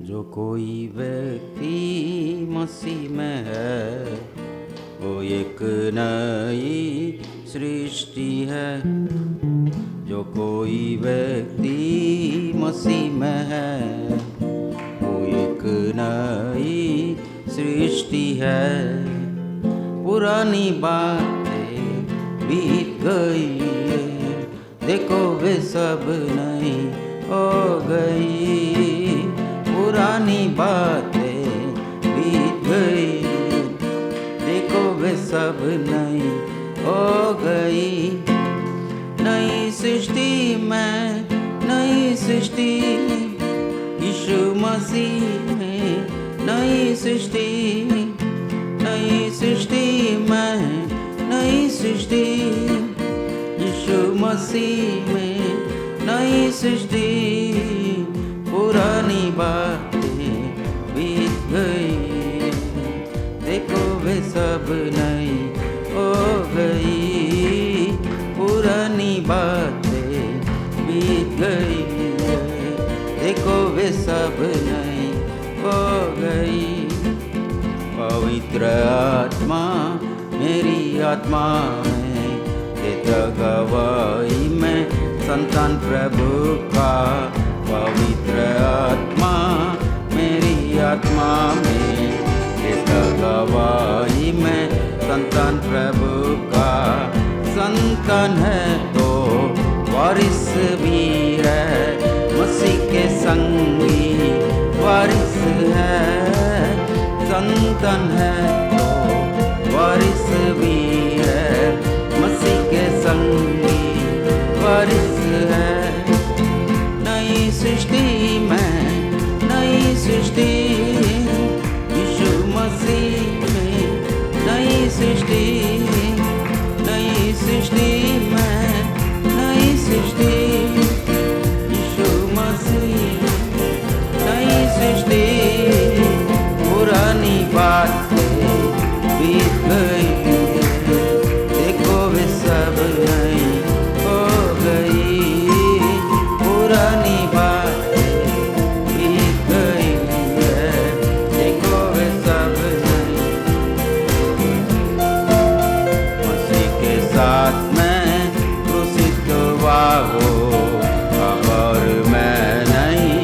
जो कोई व्यक्ति मसीह में है वो एक नई सृष्टि है। जो कोई व्यक्ति मसीह में है वो एक नई सृष्टि है। पुरानी बातें बीत गई, देखो वे सब नई हो गई। पुरानी बातें बीत गई, देखो वे सब नई हो गई। नई सृष्टि में नई सृष्टि, यीशु मसीह में नई सृष्टि। नई सृष्टि में नई सृष्टि, यीशु मसीह में नई सृष्टि। पुरानी बातें बीत गई, देखो वे सब नई हो गई। पुरानी बातें बीत गई, देखो वे सब नई हो गई। पवित्र आत्मा मेरी आत्मा में देता गवाही में संतान प्रभु का। पवित्र आत्मा मेरी आत्मा में देता गवाही में संतान प्रभु का। संतान है तो वारिस भी है, मसीह के संगी वारिस है। संतान है तो वारिस भी है, मसीह के संगी वारिस है। नई सृष्टि में नई सृष्टि, यीशु मसीह में नई सृष्टि। नई सृष्टि में नई सृष्टि, यीशु मसीह नई सृष्टि। पुरानी बातें बीत गई, देखो वे सब नई हो गई। पुरानी बातें बीत गई, देखो वे सब नई। मसीह के साथ मैं क्रूसित हुआ हो, और मैं नहीं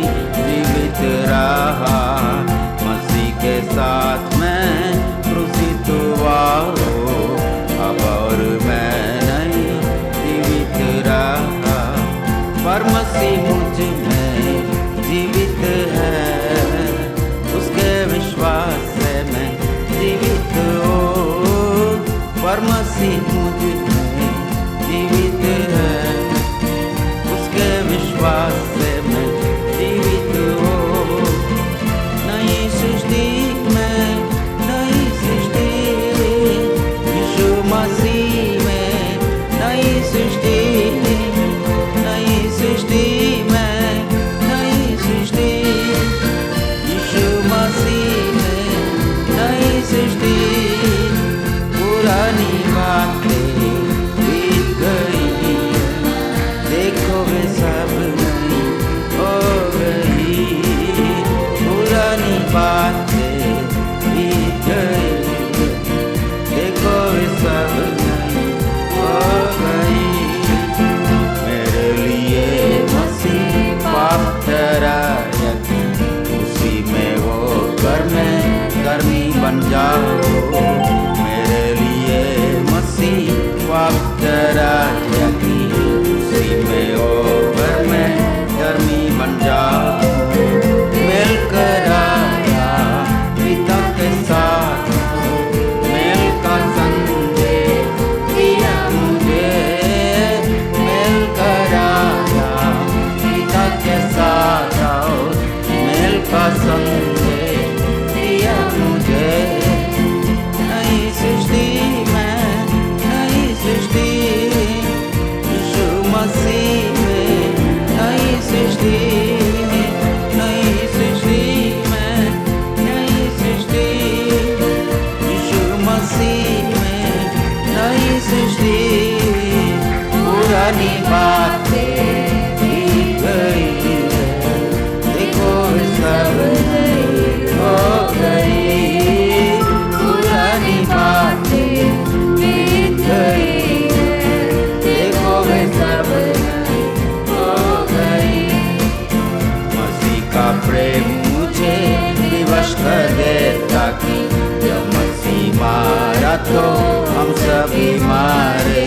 प्रेम मुझे विवश कर दे, ताकि जब मसीह मारा तो हम सभी मारे।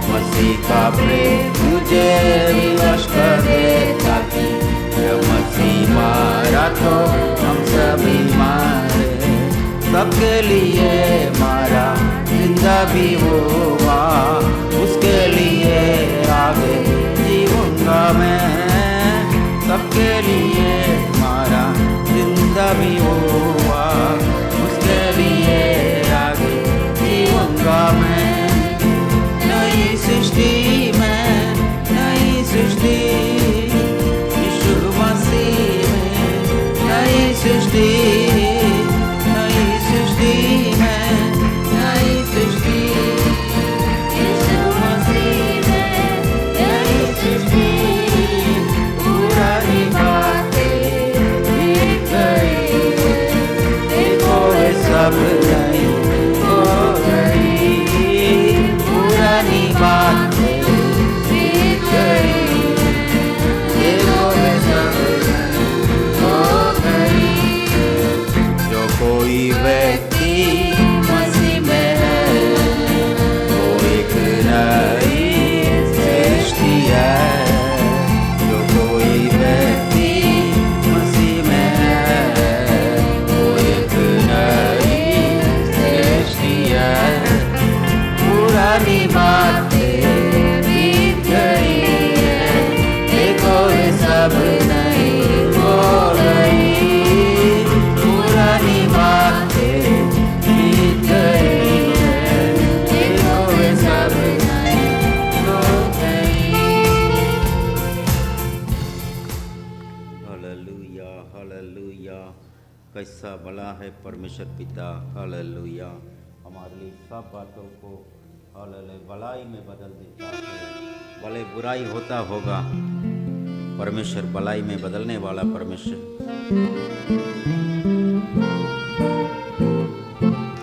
मसीह का प्रेम मुझे विवश कर दे, ताकि जब मसीह मारा तो हम सभी मारे। सबके लिए मारा, जिंदा भी हुआ, उसके लिए आगे जीऊंगा मैं। सबके लिए मारा, जिंदा भी हुआ, उसके लिए आगे जीऊंगा मैं। नई सृष्टि में, नई सृष्टि, यीशु मसीह में नई सृष्टि, नई सृष्टि में नई सृष्टि, यीशु मसीह में नई सृष्टि। पुरानी बातें बीत गई, देखो वे सब नई हो गई। पुरानी बातें बीत गई, देखो वे सब नई हो गई। जो कोई व्यक्ति मसीह में है, वो एक नई सृष्टि है। जो कोई व्यक्ति मसीह में है, वो एक नई सृष्टि है। पुरानी बातें बीत गई है, देखो वे सब नई हो गई। पुरानी बातें बीत गई है, देखो वे सब नई हो गई। Hallelujah, hallelujah. कैसा भला है परमेश्वर पिता, हालेलुया। हमारे लिए सब बातों को हालेलुया भलाई में बदल देता है। भले बुराई होता होगा, परमेश्वर भलाई में बदलने वाला परमेश्वर।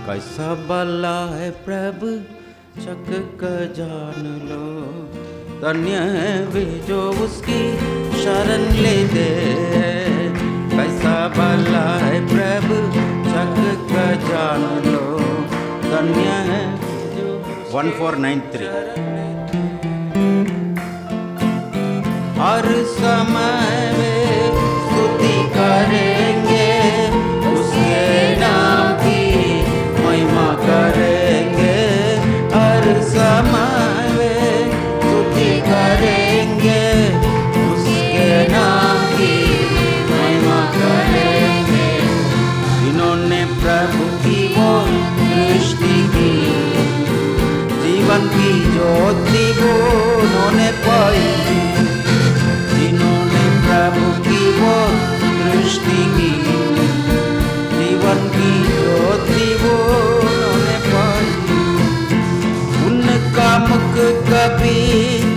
कैसा भला है प्रभु, चक कर जान लो। धन्य है वे जो उसकी शरण लेते। कैसा भला है प्रभु, चक कर जान लो। धन्य है 1493। हर समय वे स्तुति करेंगे, उसके नाम की महिमा करेंगे। हर समय वे स्तुति करेंगे, उसके नाम की महिमा करेंगे। जिन्होंने प्रभु की वो दृष्टि की, जीवन की ज्योति वो उन्होंने पाई। जिन्होंने प्रभु की वो दृष्टि की, जीवन की ज्योति वो उन्होंने पाई। उनका मुख कभी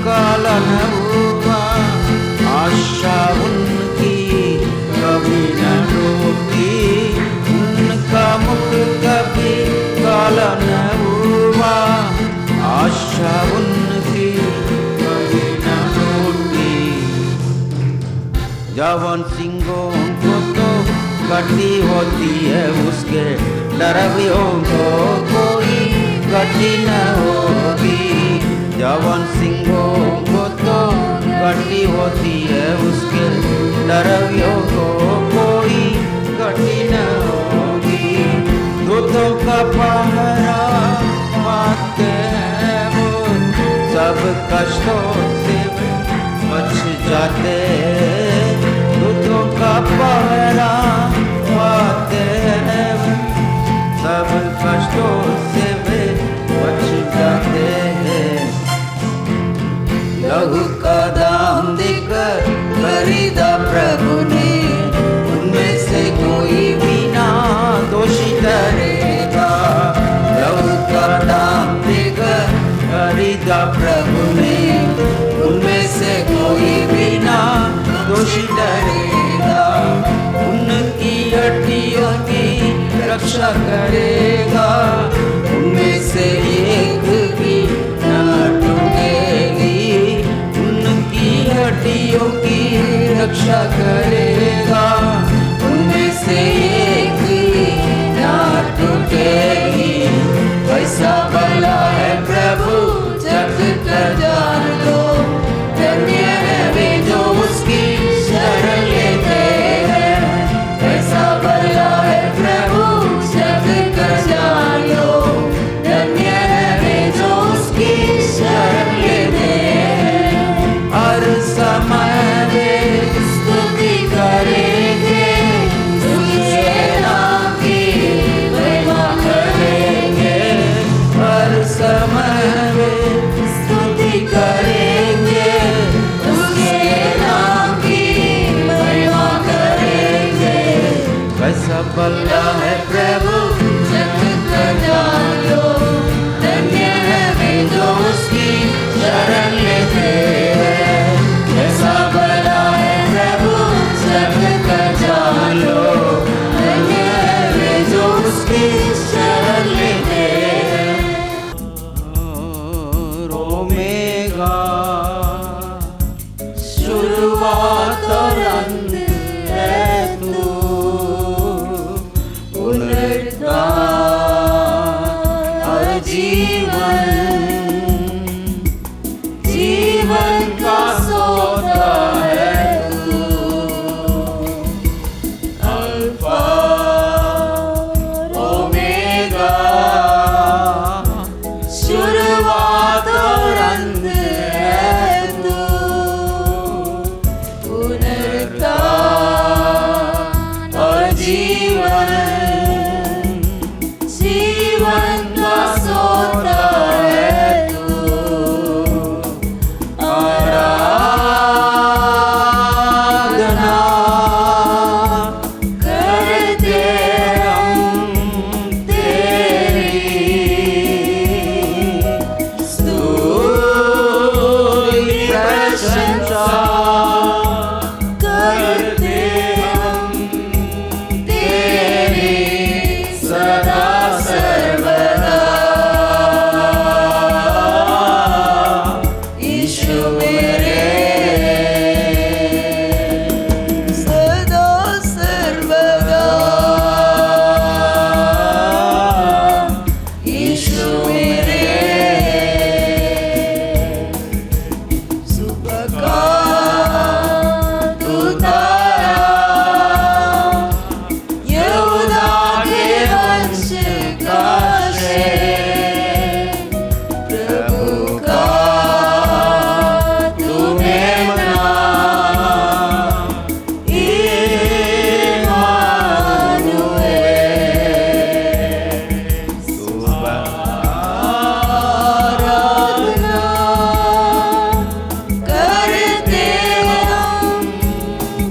काला न हुआ, आशा उनकी कभी न डूबी। उनका मुख कभी काला न हुआ, आशा उनकी कभी न टूटी। जवान सिंहों को तो गति होती है, उसके डरवियों को कोई गति न होगी। जवान सिंहों को तो गति होती है, उसके डरवियों को कोई गति न होगी। दूतों का पहरा पाते हैं वो, सब कष्टों से बच जाते। दूतों का पहरा पाते हैं, सब कष्टों से वे बच जाते हैं। लहू का दाम देकर खरीदा प्रभु ने, उनमें से कोई भी ना दोषी ठहरेगा। लहू का दाम देकर खरीदा प्रभु ने, उनमें से कोई भी ना दोषी ठहरेगा। उनकी हड्डियों की रक्षा करेगा, उनमें से एक भी न टूटेगी। उनकी हड्डियों की रक्षा करेगा, भला है प्रभु जग का जानो, धन्य है वे जो उसकी शरण लेते हैं। कैसा भला है प्रभु जग का जानो, धन्य है वे जो उसकी शरण लेते हैं। ओमेगा शुरुआत और अंत है तू, पुनरुत्थान और जीवन, जीवन का सोता है तू। अल्फा ओमेगा शुरुआत और अंत है तू, पुनरुत्थान और जीवन, जीवन का सोता है तू। आराधना करते हम तेरी, स्तुति प्रशंसा करते हम तेरी सदा सर्वदा। यीशु मेरे सदा सर्वदा, यीशु मेरे सुबह का तू तारा, यहूदा के वंश का शेर, प्रभु का तू मेमना, इम्मानुएल। आराधना करते हम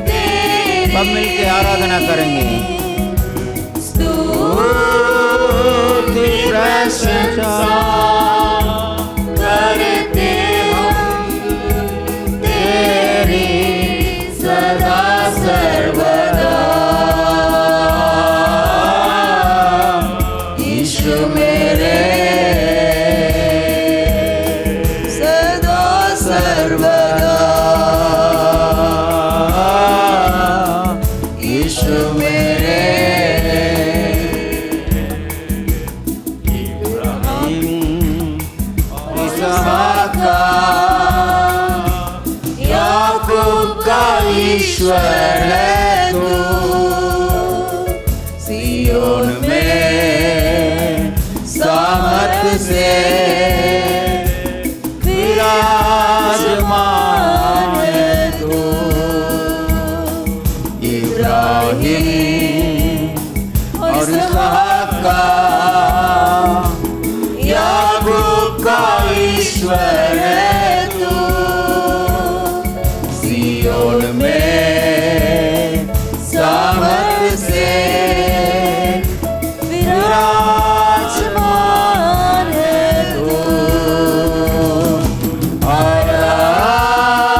तेरी, सब मिलके आराधना करेंगे। स्तुति प्रशंसा करते हम तेरी सदा सर्वदा। यीशु मेरे सदा सर्वदा, यीशु मेरे इसहाक का याकूब का ईश्वर है तू, सियोन में सामर्थ से विराजमान है तू। इब्राहिम और इसहाक का याकूब का ईश्वर है तू, सियोन में सामर्थ से विराजमान है तू। आराधना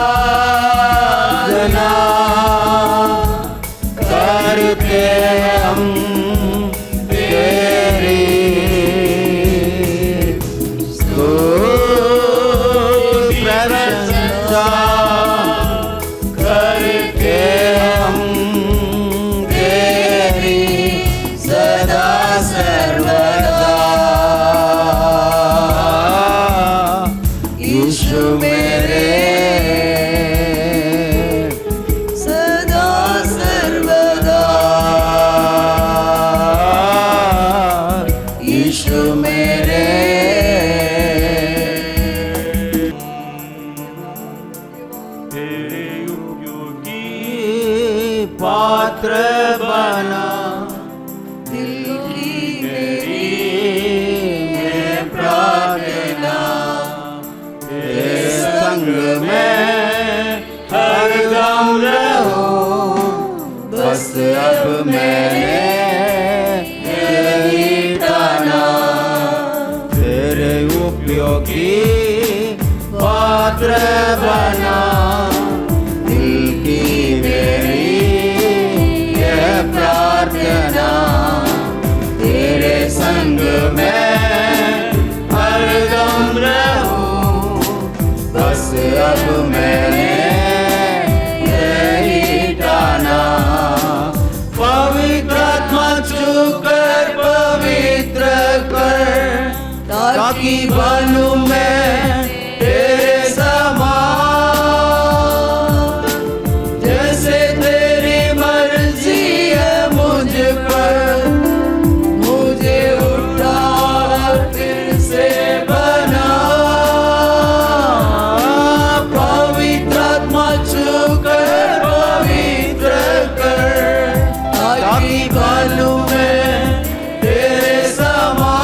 करते हम तेरी, स्तुति प्रशंसा करते हम तेरी सदा सर्वदा। यीशु मेरे सदा सर्वदा, यीशु मेरे तेरे उपयोगी पात्र बना, दिल की मेरी मैं प्रार्थना, तेरे संग में हरदम रहूं, बस अब मैंने बना। दिल की मेरी यह प्रार्थना, तेरे संग में हरदम रहूं। बस अब मैंने यही ठाना, पवित्र आत्मा छूकर पवित्र कर, ताकि बनूं मैं तेरे समान। जैसे तेरी मर्जी है मुझ पर, मुझे उठा और फिर से बना। पवित्र आत्मा छूकर पवित्र कर, ताकि बनूं मैं तेरे समान।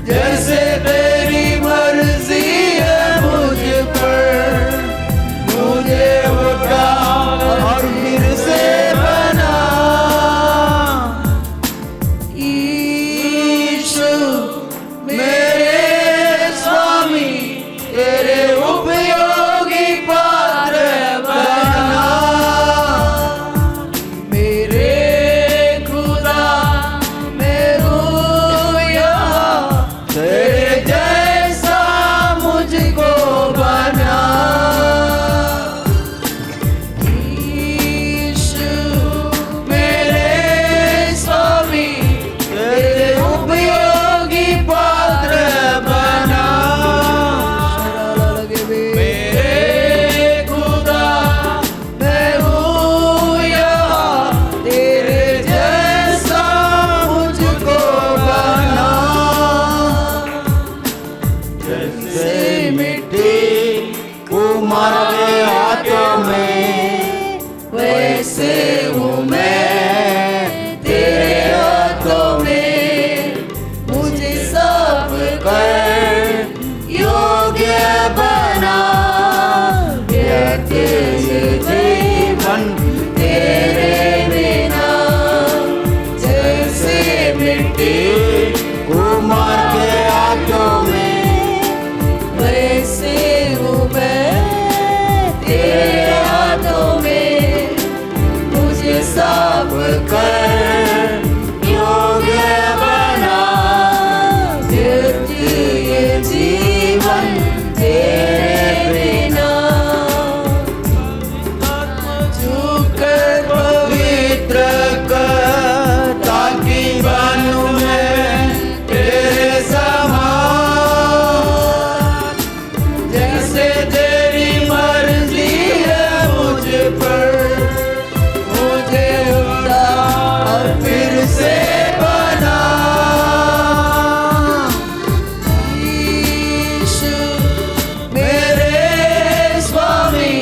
जैसे तेरी मर्जी है मुझ पर, मुझे उठा और फिर से बना। यीशु मेरे स्वामी, तेरे उपयोगी पात्र बना। मेरे खुदा मैं हूँ यहाँ, तेरे जैसा मुझको बना। यीशु मेरे स्वामी, तेरे उपयोगी पात्र बना। मेरे खुदा मैं हूँ यहाँ, तेरे जैसा मुझको बना। जैसे मिट्टी कुम्हार के हाथों में, वैसे हूँ मैं तेरे हाथों में। मुझे सब कर योग्य बना, व्यर्थ ये जीवन तेरे बिना। जैसे मिट्टी कुम्हार के हाथों में, वैसे हूँ मैं तेरे हाथों में। मुझे साफ कर योग्य बना, व्यर्थ ये जीवन तेरे बिना। छूकर पवित्र कर, ताकि बनूं मैं तेरे समान। जैसे तेरी मर्जी है मुझ पर, मुझे उठा और फिर से बना। यीशु मेरे स्वामी,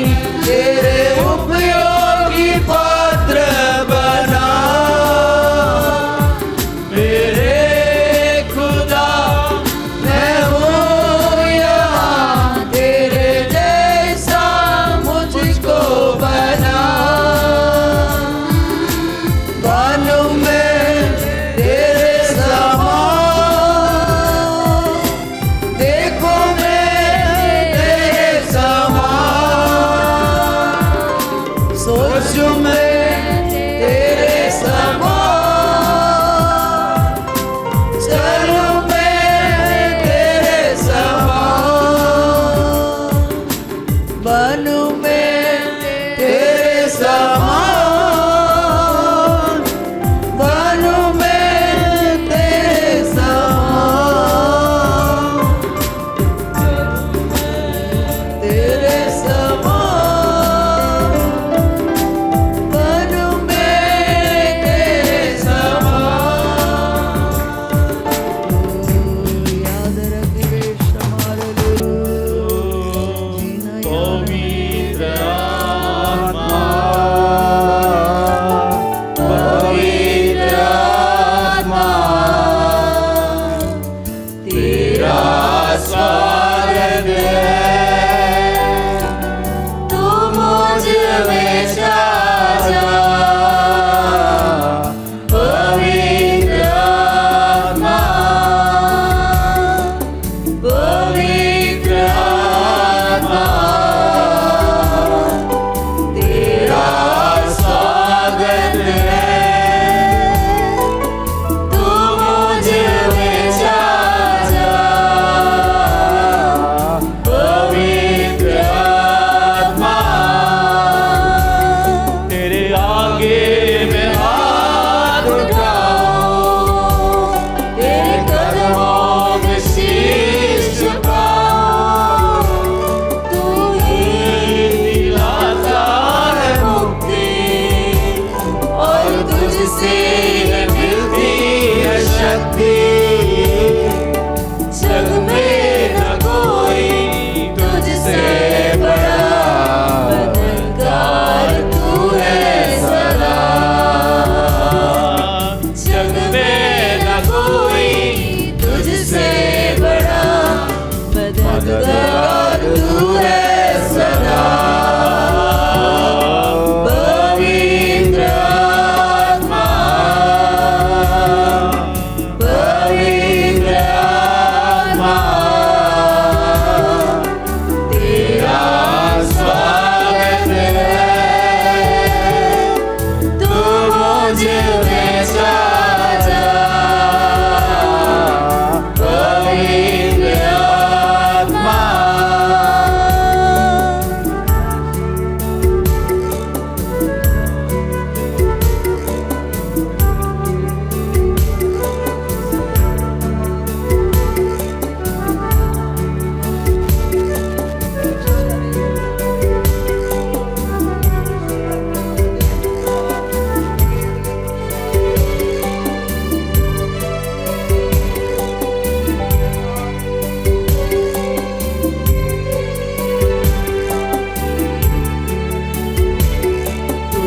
तेरे उपयोगी पात्र बना। मेरे खुदा मैं हूँ यहाँ, तेरे जैसा मुझको बना। बनूं मैं तेरे समान, देखो मैं तेरे समान। सोचूं मैं तेरे समान, चलूं मैं तेरे समान। बनूं मैं तेरे समान, बनूं मैं तेरे समान। तेरे समान, बनूं मैं तेरे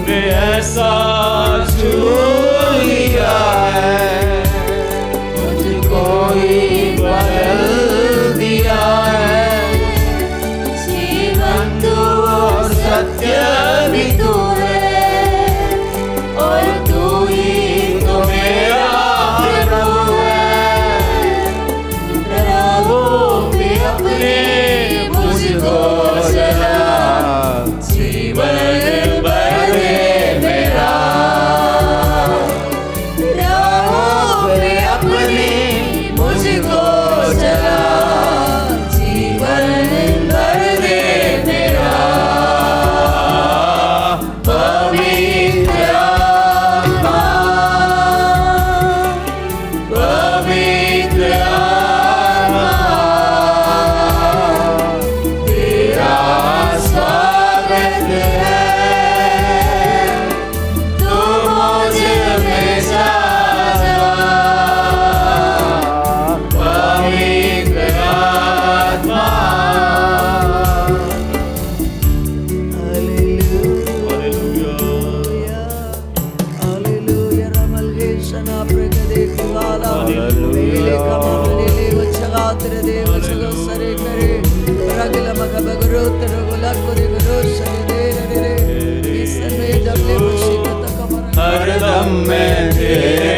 ने ऐसा छू लिया है, मुझको ही बदल दिया है। जीवन तू और सत्य भी तू है, और तू ही तो मेरा प्रभु है। प्रभु भी अपने मुझको चला, जीवन भर दे मेरा। प्रभु भी अपने मुझको चला, जीवन भर दे मेरा। पवित्र आत्मा, पवित्र आत्मा, तेरा स्वागत है। तू मुझ में छा जा, पवित्र आत्मा। Hallelujah, Ramalgeshana Pragade Kivala, Hallelujah. Kamalele Vachagatra Deva Chagasare Kare, Ragila Magabagurut, Ragula Kuri Guru Shadere, Isame Dable Vashikata Kamara. हरदम मैं तेरे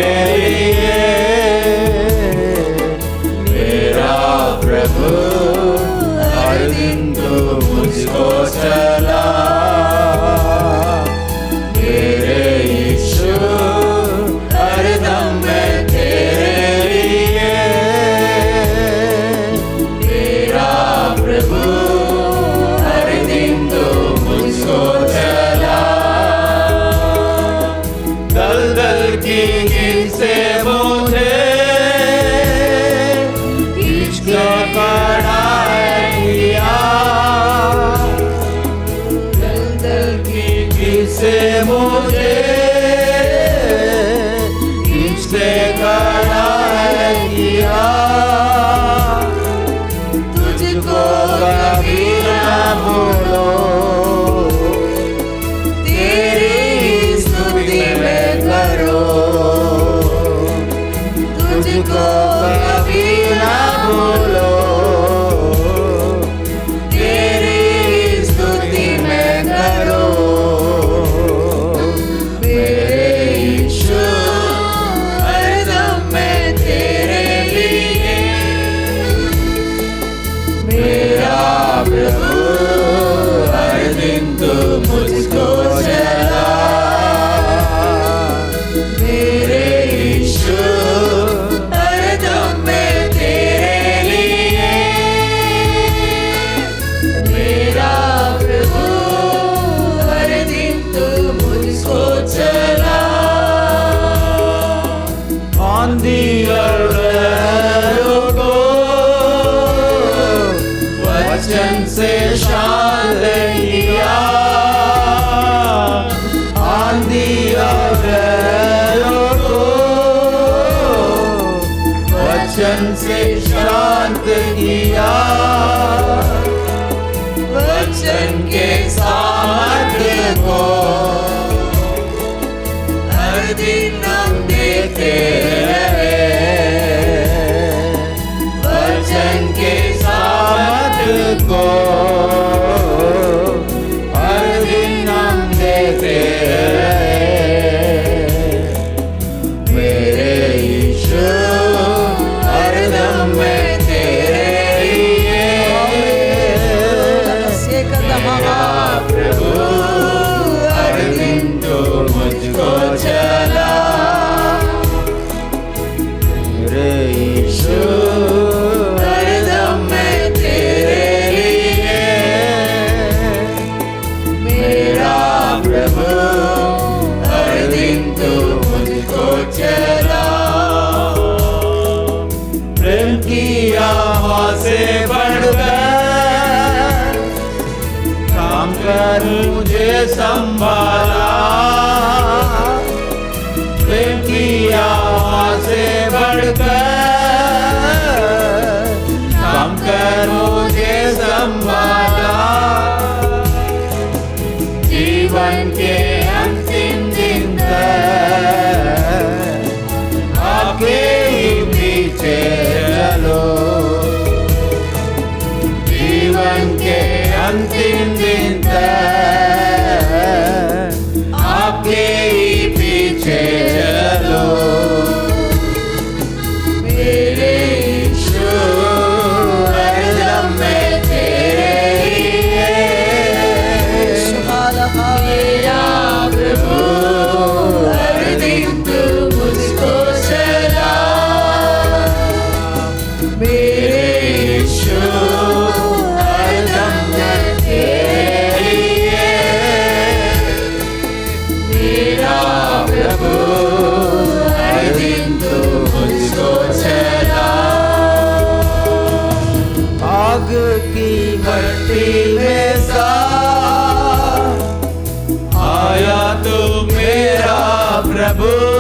लिए, मेरा प्रभु हर दिन तू मुझको चला। मेरे यीशु हरदम मैं तेरे लिए, मेरा प्रभु हर दिन तू मुझको चला। दलदल की गिन से मुझे खींचकर कढ़ाई किया। दलदल की गिन से मुझे खींचकर कढ़ाई किया। तुझको कभी ना भूलो, तेरी स्तुति में करो। तुझको कभी ना भूलो, तेरी स्तुति में करो। मेरे यीशु हरदम मैं तेरे लिए, मेरा प्रभु हर दिन तू मुझको चला। मेरे यीशु हरदम मैं तेरे लिए, मेरा प्रभु हर दिन तू मुझको चला। आंधी और लहरों को वचन से शांत किया। आंधी और लहरों को वचन से शांत किया। वचन के सामर्थ्य को हर दिन हम देखते रहे। वचन के सामर्थ्य को हर दिन हम देखते रहे। मेरे यीशु हरदम मैं तेरे लिए, मेरा प्रभु हर दिन तू मुझको चला। मेरे यीशु हरदम मैं तेरे लिए, मेरा प्रभु हर दिन तू मुझको चला। प्रेम की आवाज़ से बढ़कर काम कर मुझे संभाला। प्रेम की आवाज़ से बढ़कर काम कर मुझे संभाला। जीवन के अंत प्रभु